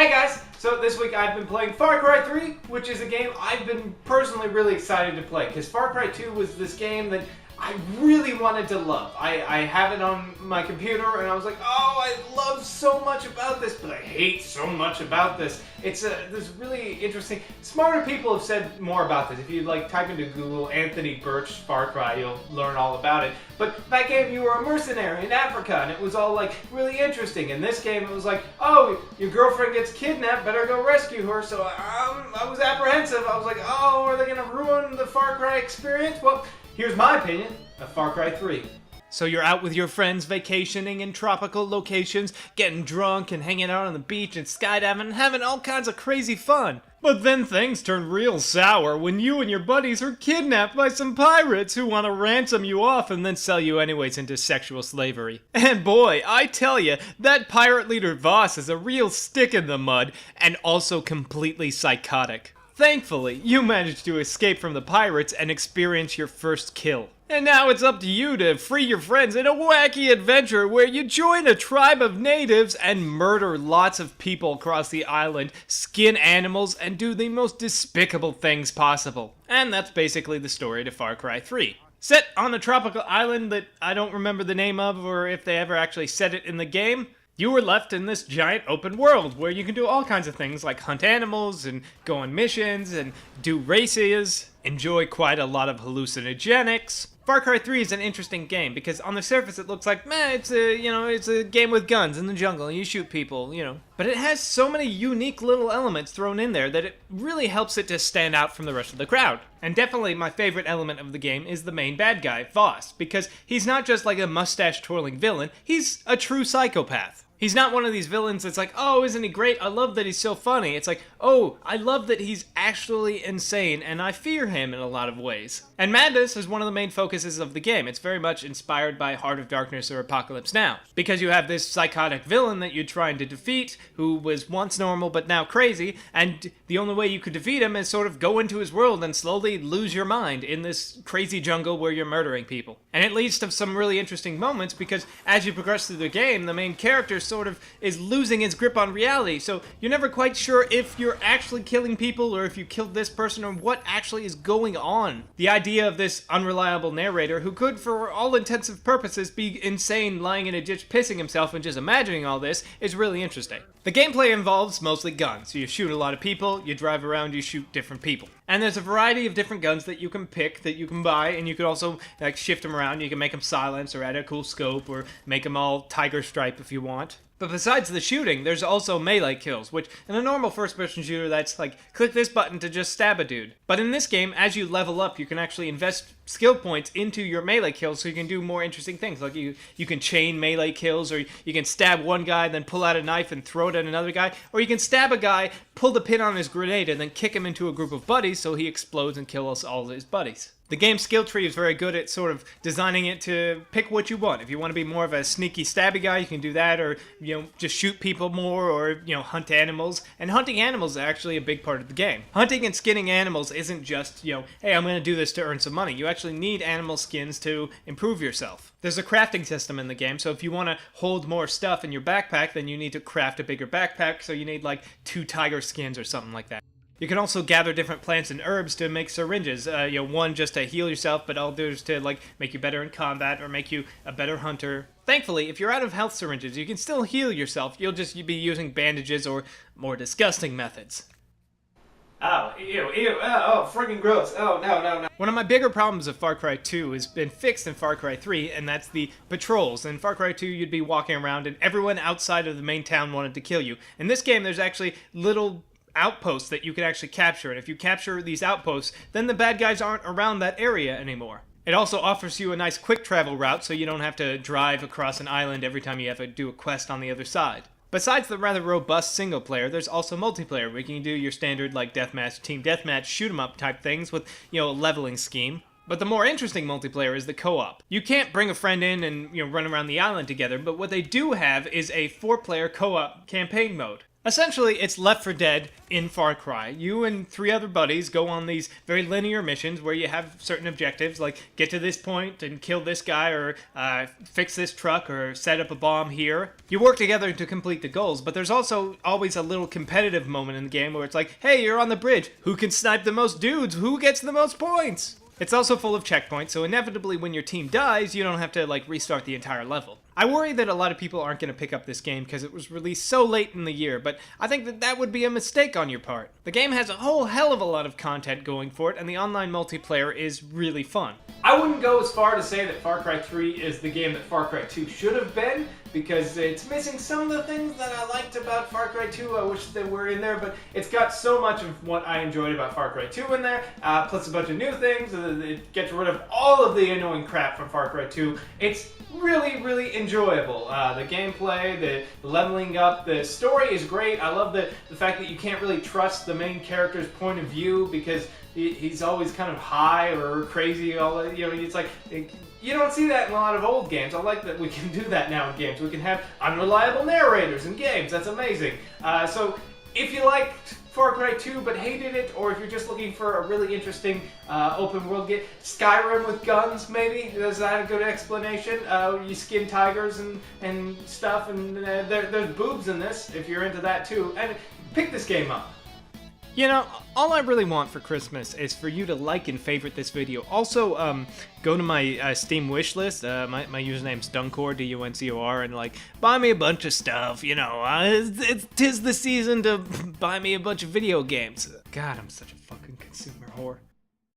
Hey guys! So this week I've been playing Far Cry 3, which is a game I've been personally really excited to play, because Far Cry 2 was this game that I really wanted to love. I have it on my computer and I was like, oh, I love so much about this, but I hate so much about this. It's this really interesting, smarter people have said more about this. If you type into Google Anthony Birch Far Cry, you'll learn all about it. But that game, you were a mercenary in Africa and it was all really interesting. In this game, it was like, oh, your girlfriend gets kidnapped, better go rescue her. So I was apprehensive. I was like, oh, are they gonna ruin the Far Cry experience? Well, here's my opinion of Far Cry 3. So you're out with your friends vacationing in tropical locations, getting drunk and hanging out on the beach and skydiving and having all kinds of crazy fun. But then things turn real sour when you and your buddies are kidnapped by some pirates who want to ransom you off and then sell you anyways into sexual slavery. And boy, I tell you, that pirate leader Voss is a real stick in the mud and also completely psychotic. Thankfully, you managed to escape from the pirates and experience your first kill. And now it's up to you to free your friends in a wacky adventure where you join a tribe of natives and murder lots of people across the island, skin animals, and do the most despicable things possible. And that's basically the story to Far Cry 3. Set on a tropical island that I don't remember the name of or if they ever actually said it in the game, you were left in this giant open world where you can do all kinds of things like hunt animals and go on missions and do races, enjoy quite a lot of hallucinogenics. Far Cry 3 is an interesting game because on the surface it looks like, it's a game with guns in the jungle and you shoot people, But it has so many unique little elements thrown in there that it really helps it to stand out from the rest of the crowd. And definitely my favorite element of the game is the main bad guy, Voss, because he's not just like a mustache-twirling villain, he's a true psychopath. He's not one of these villains that's like, oh, isn't he great? I love that he's so funny. It's like, oh, I love that he's actually insane, and I fear him in a lot of ways. And madness is one of the main focuses of the game. It's very much inspired by Heart of Darkness or Apocalypse Now. Because you have this psychotic villain that you're trying to defeat, who was once normal but now crazy, and the only way you could defeat him is sort of go into his world and slowly lose your mind in this crazy jungle where you're murdering people. And it leads to some really interesting moments because as you progress through the game, the main character sort of is losing his grip on reality, so you're never quite sure if you're actually killing people or if you killed this person or what actually is going on. The idea of this unreliable narrator who could, for all intensive purposes, be insane lying in a ditch pissing himself and just imagining all this is really interesting. The gameplay involves mostly guns. So you shoot a lot of people, you drive around, you shoot different people. And there's a variety of different guns that you can pick, that you can buy, and you can also shift them around. You can make them silence or add a cool scope or make them all tiger stripe if you want. But besides the shooting, there's also melee kills, which in a normal first-person shooter, that's click this button to just stab a dude. But in this game, as you level up, you can actually invest skill points into your melee kills so you can do more interesting things. Like you can chain melee kills, or you can stab one guy, then pull out a knife and throw it at another guy, or you can stab a guy, pull the pin on his grenade, and then kick him into a group of buddies so he explodes and kills all of his buddies. The game's skill tree is very good at sort of designing it to pick what you want. If you want to be more of a sneaky stabby guy, you can do that, or just shoot people more, or hunt animals. And hunting animals is actually a big part of the game. Hunting and skinning animals isn't just, hey, I'm going to do this to earn some money. You actually need animal skins to improve yourself. There's a crafting system in the game, so if you want to hold more stuff in your backpack, then you need to craft a bigger backpack, so you need 2 tiger skins or something like that. You can also gather different plants and herbs to make syringes. One just to heal yourself, but others to make you better in combat or make you a better hunter. Thankfully, if you're out of health syringes, you can still heal yourself. You'll just be using bandages or more disgusting methods. Oh, ew, friggin' gross. Oh, no. One of my bigger problems of Far Cry 2 has been fixed in Far Cry 3, and that's the patrols. In Far Cry 2, you'd be walking around, and everyone outside of the main town wanted to kill you. In this game, there's actually little outposts that you can actually capture, and if you capture these outposts, then the bad guys aren't around that area anymore. It also offers you a nice quick travel route so you don't have to drive across an island every time you have to do a quest on the other side. Besides the rather robust single player, there's also multiplayer where you can do your standard deathmatch, team deathmatch, shoot 'em up type things with, a leveling scheme. But the more interesting multiplayer is the co-op. You can't bring a friend in and run around the island together, but what they do have is a 4-player co-op campaign mode. Essentially, it's Left 4 Dead in Far Cry. You and 3 other buddies go on these very linear missions where you have certain objectives, like get to this point and kill this guy, or fix this truck, or set up a bomb here. You work together to complete the goals, but there's also always a little competitive moment in the game where it's like, hey, you're on the bridge. Who can snipe the most dudes? Who gets the most points? It's also full of checkpoints, so inevitably when your team dies, you don't have to restart the entire level. I worry that a lot of people aren't going to pick up this game because it was released so late in the year, but I think that would be a mistake on your part. The game has a whole hell of a lot of content going for it, and the online multiplayer is really fun. I wouldn't go as far to say that Far Cry 3 is the game that Far Cry 2 should have been, because it's missing some of the things that I liked about Far Cry 2. I wish they were in there, but it's got so much of what I enjoyed about Far Cry 2 in there, plus a bunch of new things. It gets rid of all of the annoying crap from Far Cry 2. It's really, really enjoyable. The gameplay, the leveling up, the story is great. I love the fact that you can't really trust the main character's point of view because he's always kind of high or crazy. It's like, you don't see that in a lot of old games. I like that we can do that now in games. We can have unreliable narrators in games. That's amazing. So if you liked Far Cry 2 but hated it, or if you're just looking for a really interesting open world game, Skyrim with guns, maybe? Is that a good explanation? You skin tigers and stuff, and there's boobs in this, if you're into that too. And pick this game up. You know, all I really want for Christmas is for you to like and favorite this video. Also, go to my Steam wishlist. My username's Duncor, D-U-N-C-O-R, and buy me a bunch of stuff. You know, tis the season to buy me a bunch of video games. God, I'm such a fucking consumer whore.